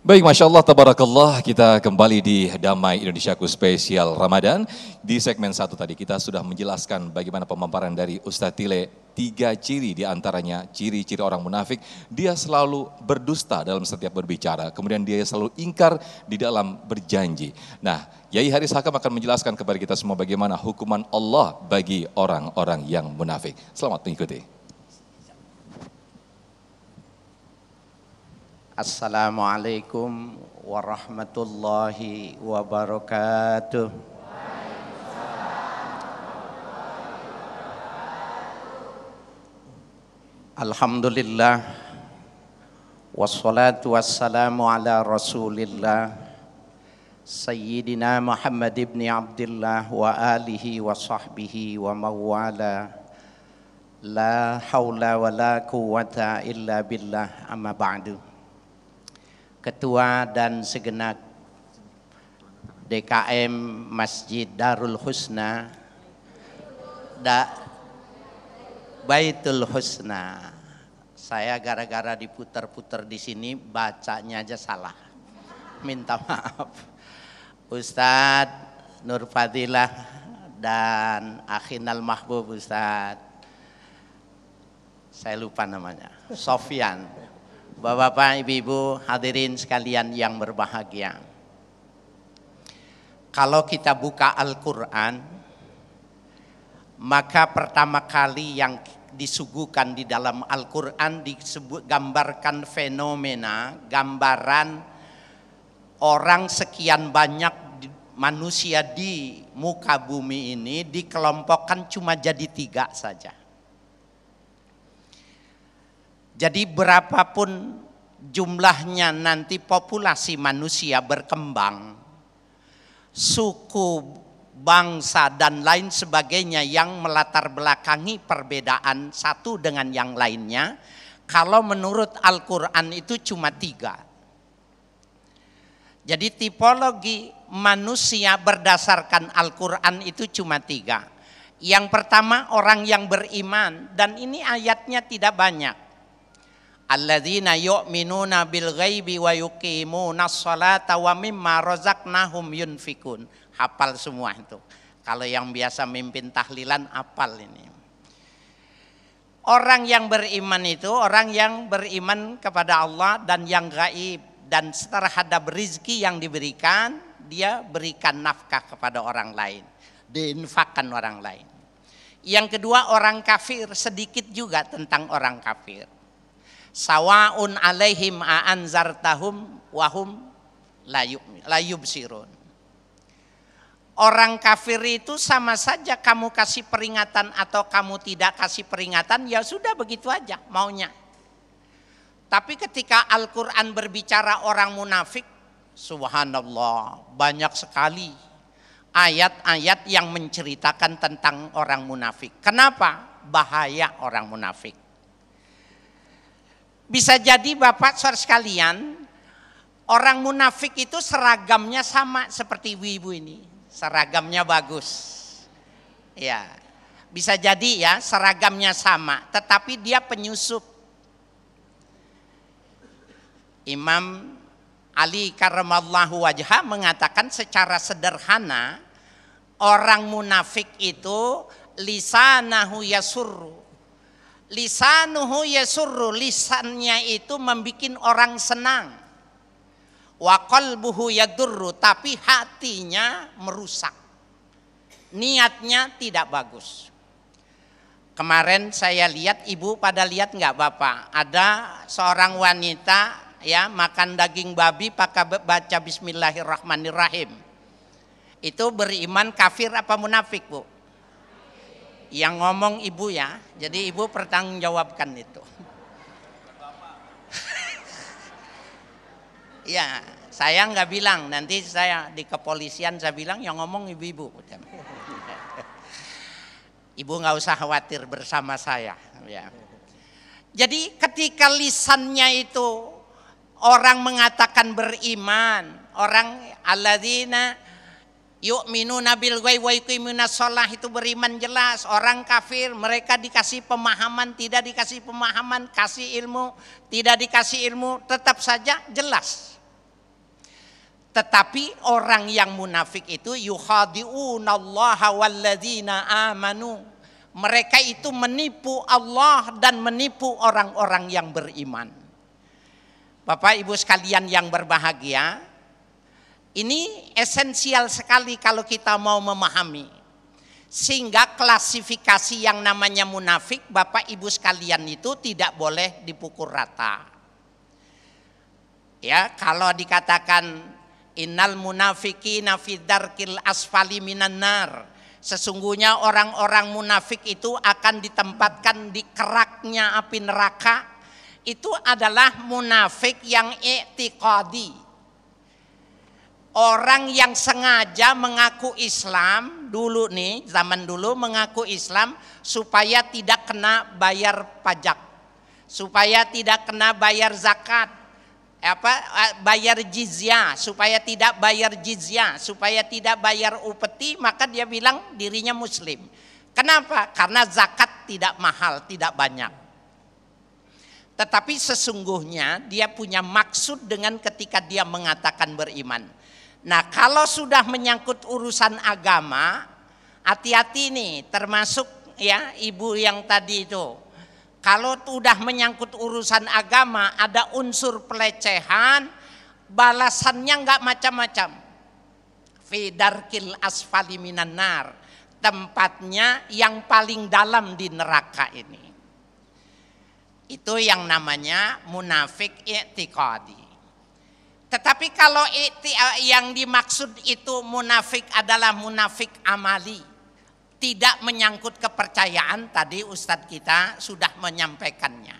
Baik, Masya Allah, Tabarakallah, kita kembali di Damai Indonesiaku spesial Ramadan. Di segmen 1 tadi kita sudah menjelaskan bagaimana pemaparan dari Ustadz Tile, 3 ciri diantaranya ciri-ciri orang munafik. Dia selalu berdusta dalam setiap berbicara, kemudian dia selalu ingkar di dalam berjanji. Nah, Yai Haris Hakam akan menjelaskan kepada kita semua bagaimana hukuman Allah bagi orang-orang yang munafik. Selamat mengikuti. Assalamualaikum warahmatullahi wabarakatuh. Alhamdulillah wassalatu wassalamu ala rasulillah Sayyidina Muhammad ibn Abdullah wa alihi wa sahbihi wa mawala. La hawla wa la quwwata illa billah, amma ba'du. Ketua dan segenap DKM Masjid Darul Husna, Baitul Husna. Saya gara-gara diputar-putar di sini bacanya aja salah. Minta maaf. Ustadz Nur Fadilah dan Akhinal Mahbub Ustadz, saya lupa namanya, Sofyan. Bapak-bapak, ibu-ibu, hadirin sekalian yang berbahagia. Kalau kita buka Al-Quran, maka pertama kali yang disuguhkan di dalam Al-Quran gambarkan fenomena, gambaran orang sekian banyak manusia di muka bumi ini dikelompokkan cuma jadi 3 saja. Jadi berapapun jumlahnya nanti populasi manusia berkembang, suku, bangsa dan lain sebagainya yang melatar belakangi perbedaan satu dengan yang lainnya, kalau menurut Al-Quran itu cuma 3. Jadi tipologi manusia berdasarkan Al-Quran itu cuma 3. Yang pertama orang yang beriman, dan ini ayatnya tidak banyak. Alladzina yu'minuna bil ghaibi wa yuqimunas sholata wa mimma razaqnahum yunfikun. Hafal semua itu. Kalau yang biasa mimpin tahlilan hafal ini. Orang yang beriman itu orang yang beriman kepada Allah dan yang gaib, dan terhadap rizki yang diberikan dia berikan nafkah kepada orang lain, diinfakkan orang lain. Yang kedua orang kafir, sedikit juga tentang orang kafir. Sawaun alaihim a'anzartahum wahum la yubsirun. Orang kafir itu sama saja kamu kasih peringatan atau kamu tidak kasih peringatan, ya sudah begitu aja maunya. Tapi ketika Al-Quran berbicara orang munafik, subhanallah, banyak sekali ayat-ayat yang menceritakan tentang orang munafik. Kenapa? Bahaya orang munafik. Bisa jadi Bapak saudara sekalian, orang munafik itu seragamnya sama seperti ibu-ibu ini. Seragamnya bagus. Ya, bisa jadi ya seragamnya sama, tetapi dia penyusup. Imam Ali karramallahu wajhah mengatakan secara sederhana, orang munafik itu lisanahu yasurru. Lisanuhu yasurru, lisannya itu membikin orang senang. Wa qalbuhu yadurru, tapi hatinya merusak. Niatnya tidak bagus. Kemarin saya lihat, ibu pada lihat nggak Bapak? Ada seorang wanita ya makan daging babi pakai baca bismillahirrahmanirrahim. Itu beriman kafir apa munafik, Bu? Yang ngomong ibu ya, jadi ibu pertanggungjawabkan itu. Ya, saya nggak bilang, nanti saya di kepolisian saya bilang yang ngomong ibu-ibu. Ibu nggak usah khawatir bersama saya. Ya. Jadi ketika lisannya itu orang mengatakan beriman, orang alladzina yu'minuna bil ghaibi wa yuqimunas shalah itu beriman jelas. Orang kafir mereka dikasih pemahaman, tidak dikasih pemahaman, kasih ilmu, tidak dikasih ilmu, tetap saja jelas. Tetapi orang yang munafik itu yukhadi'unallaha walladzina amanu. Mereka itu menipu Allah dan menipu orang-orang yang beriman. Bapak Ibu sekalian yang berbahagia, ini esensial sekali kalau kita mau memahami. Sehingga klasifikasi yang namanya munafik, Bapak Ibu sekalian, itu tidak boleh dipukul rata. Ya, kalau dikatakan innal munafiqina fi dzarkil asfali minan nar, sesungguhnya orang-orang munafik itu akan ditempatkan di keraknya api neraka, itu adalah munafik yang i'tiqadi. Orang yang sengaja mengaku Islam dulu nih, zaman dulu mengaku Islam supaya tidak kena bayar pajak, supaya tidak kena bayar zakat, bayar jizyah, supaya tidak bayar jizyah, supaya tidak bayar upeti, maka dia bilang dirinya muslim. Kenapa? Karena zakat tidak mahal, tidak banyak. Tetapi sesungguhnya dia punya maksud dengan ketika dia mengatakan beriman. Nah, kalau sudah menyangkut urusan agama, hati-hati nih, termasuk ya ibu yang tadi itu. Kalau sudah menyangkut urusan agama, ada unsur pelecehan, balasannya nggak macam-macam. Fi darkil asfali minan nar, tempatnya yang paling dalam di neraka ini. Itu yang namanya munafik i'tiqadi. Tetapi kalau yang dimaksud itu munafik adalah munafik amali, tidak menyangkut kepercayaan, tadi Ustadz kita sudah menyampaikannya.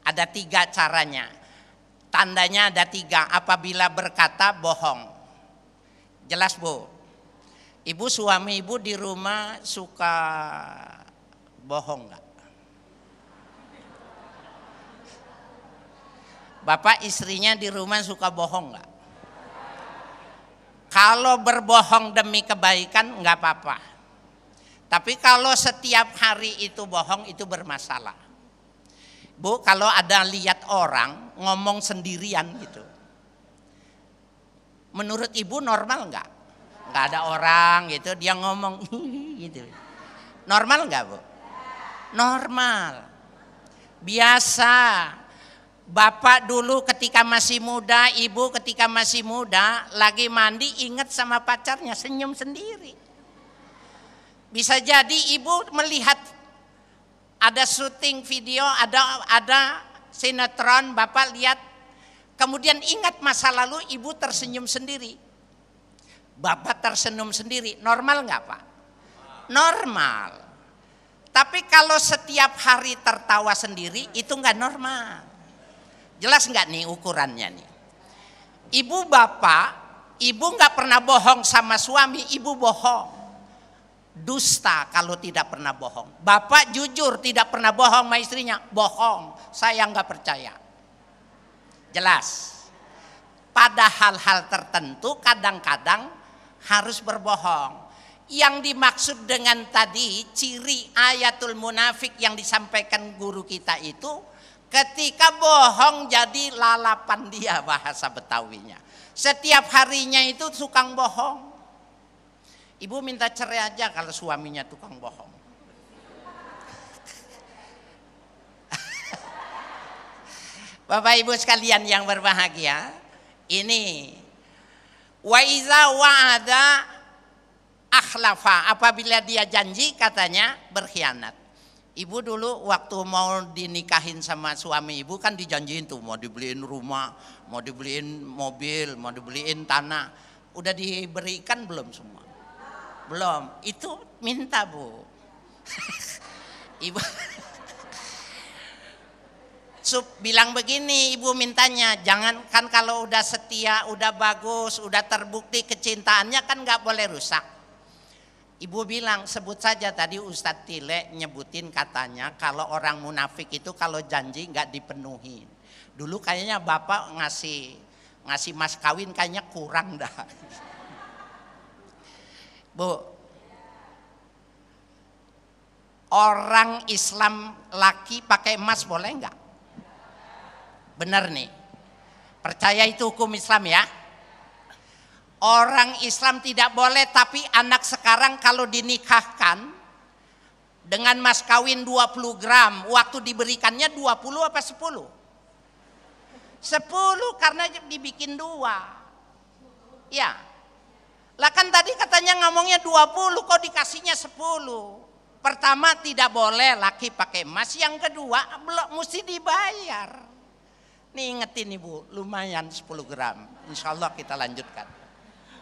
Ada 3 caranya. Tandanya ada 3. Apabila berkata bohong. Jelas Bu? Ibu, suami ibu di rumah suka bohong nggak? Bapak istrinya di rumah suka bohong nggak? Kalau berbohong demi kebaikan nggak apa-apa. Tapi kalau setiap hari itu bohong, itu bermasalah. Bu, kalau ada lihat orang ngomong sendirian gitu, menurut ibu normal nggak? Nggak ada orang gitu, dia ngomong gitu. Normal nggak Bu? Normal. Biasa. Bapak dulu ketika masih muda, ibu ketika masih muda, lagi mandi ingat sama pacarnya, senyum sendiri. Bisa jadi ibu melihat ada syuting video, ada sinetron, Bapak lihat, kemudian ingat masa lalu, ibu tersenyum sendiri. Bapak tersenyum sendiri, normal nggak Pak? Normal. Tapi kalau setiap hari tertawa sendiri, itu nggak normal. Jelas nggak nih ukurannya nih? Ibu bapak, ibu nggak pernah bohong sama suami, ibu bohong. Dusta kalau tidak pernah bohong. Bapak jujur tidak pernah bohong sama istrinya, bohong. Saya nggak percaya. Jelas. Pada hal-hal tertentu kadang-kadang harus berbohong. Yang dimaksud dengan tadi ciri ayatul munafik yang disampaikan guru kita itu, ketika bohong jadi lalapan dia, bahasa Betawinya. Setiap harinya itu tukang bohong. Ibu minta cerai aja kalau suaminya tukang bohong. Bapak Ibu sekalian yang berbahagia, ini wa iza wa'ada akhlafa, apabila dia janji katanya berkhianat. Ibu dulu waktu mau dinikahin sama suami ibu kan dijanjiin tuh mau dibeliin rumah, mau dibeliin mobil, mau dibeliin tanah. Udah diberikan belum semua? Belum. Itu minta Bu. Ibu bilang begini, ibu mintanya, jangan kan kalau udah setia, udah bagus, udah terbukti kecintaannya kan nggak boleh rusak. Ibu bilang, sebut saja tadi Ustadz Tile nyebutin katanya kalau orang munafik itu kalau janji nggak dipenuhi. Dulu kayaknya Bapak ngasih mas kawin kayaknya kurang dah. Bu, orang Islam laki pakai emas boleh nggak? Benar nih, percaya itu hukum Islam ya. Orang Islam tidak boleh, tapi anak sekarang kalau dinikahkan dengan mas kawin 20 gram, waktu diberikannya 20 apa 10? 10 karena dibikin 2. Ya. Lah kan tadi katanya ngomongnya 20, kok dikasihnya 10? Pertama tidak boleh laki pakai emas, yang kedua belum mesti dibayar. Nih ingetin Ibu, lumayan 10 gram. Insya Allah kita lanjutkan.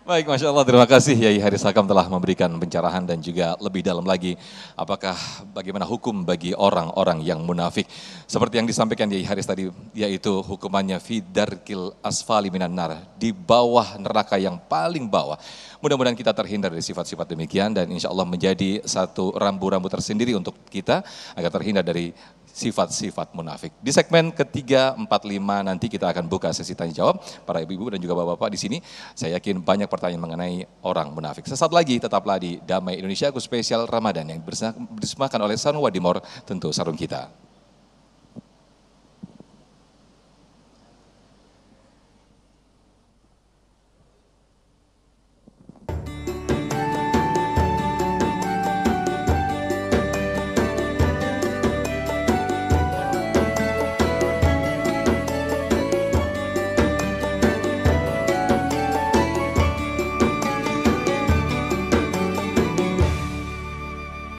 Baik, Masya Allah, terima kasih Yai Haris Hakam telah memberikan pencerahan dan juga lebih dalam lagi apakah bagaimana hukum bagi orang-orang yang munafik. Seperti yang disampaikan Yai Haris tadi, yaitu hukumannya fidarkil asfali minan nar, di bawah neraka yang paling bawah. Mudah-mudahan kita terhindar dari sifat-sifat demikian dan insya Allah menjadi satu rambu-rambu tersendiri untuk kita agar terhindar dari sifat-sifat munafik. Di segmen ketiga, 4, 5 nanti kita akan buka sesi tanya jawab para ibu-ibu dan juga bapak-bapak di sini. Saya yakin banyak pertanyaan mengenai orang munafik. Sesaat lagi tetaplah di Damai Indonesia Spesial Ramadan yang dipersembahkan oleh Sanwa Dimor, tentu sarung kita.